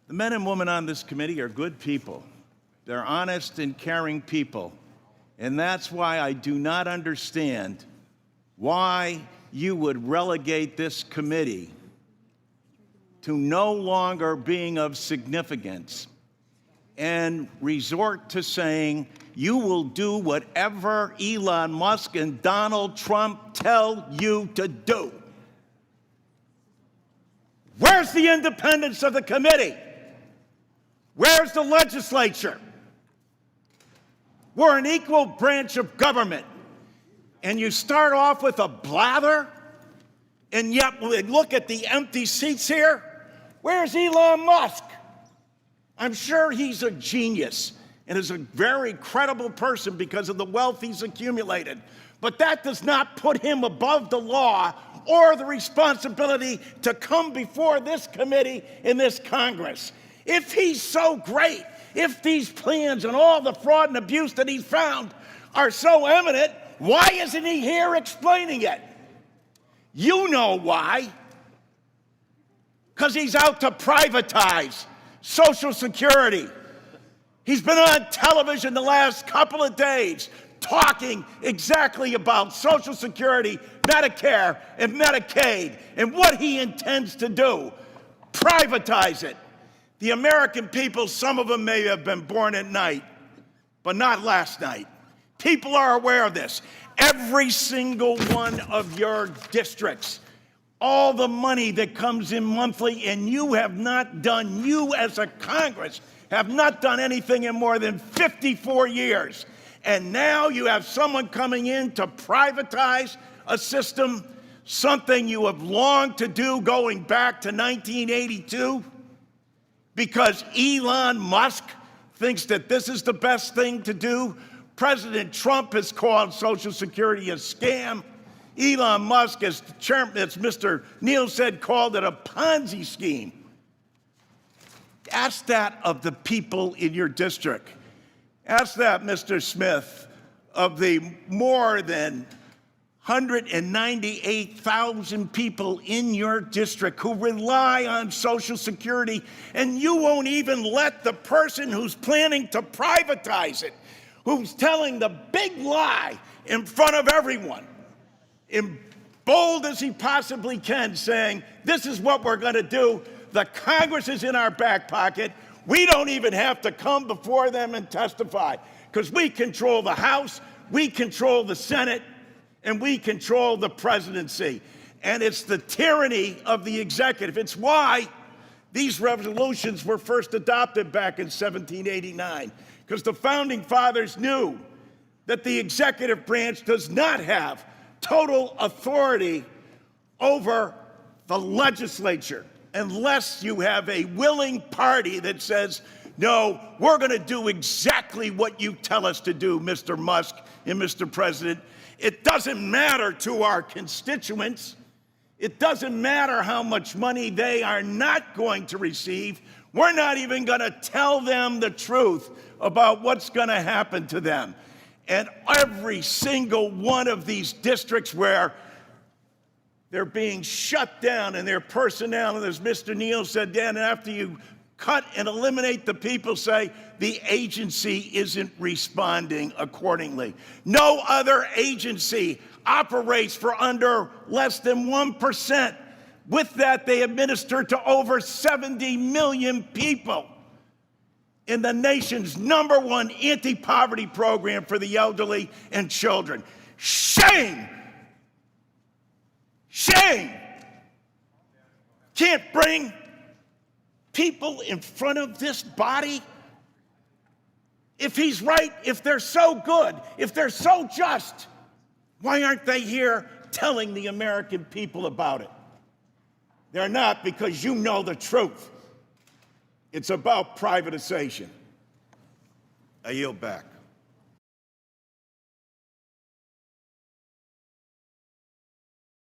The men and women on this committee are good people. They're honest and caring people. And that's why I do not understand why you would relegate this committee to no longer being of significance and resort to saying you will do whatever Elon Musk and Donald Trump tell you to do. Where's the independence of the committee? Where's the legislature? We're an equal branch of government. And you start off with a blather, and yet we look at the empty seats here. Where's Elon Musk? I'm sure he's a genius and is a very credible person because of the wealth he's accumulated. But that does not put him above the law or the responsibility to come before this committee in this Congress. If he's so great, if these plans and all the fraud and abuse that he's found are so evident, why isn't he here explaining it? You know why. Because he's out to privatize Social Security. He's been on television the last couple of days talking exactly about Social Security, Medicare, and Medicaid, and what he intends to do. Privatize it. The American people, some of them may have been born at night, but not last night. People are aware of this. Every single one of your districts, all the money that comes in monthly, and you as a Congress, have not done anything in more than 54 years. And now you have someone coming in to privatize a system, something you have longed to do going back to 1982. Because Elon Musk thinks that this is the best thing to do. President Trump has called Social Security a scam. Elon Musk, as Mr. Neal said, called it a Ponzi scheme. Ask that of the people in your district. Ask that, Mr. Smith, of the more than 198,000 people in your district who rely on Social Security, and you won't even let the person who's planning to privatize it, who's telling the big lie in front of everyone, in bold as he possibly can, saying, this is what we're going to do. The Congress is in our back pocket. We don't even have to come before them and testify because we control the House, we control the Senate, and we control the presidency. And it's the tyranny of the executive. It's why these resolutions were first adopted back in 1789, because the founding fathers knew that the executive branch does not have total authority over the legislature unless you have a willing party that says, no, we're going to do exactly what you tell us to do, Mr. Musk and Mr. President. It doesn't matter to our constituents. It doesn't matter how much money they are not going to receive. We're not even going to tell them the truth about what's going to happen to them. And every single one of these districts where they're being shut down and their personnel, and as Mr. Neal said, Dan, after you cut and eliminate the people, say the agency isn't responding accordingly. No other agency operates for under less than 1%. With that, they administer to over 70 million people in the nation's #1 anti-poverty program for the elderly and children. Shame! Shame! Can't bring people in front of this body? If he's right, if they're so good, if they're so just, why aren't they here telling the American people about it? They're not, because you know the truth. It's about privatization. I yield back.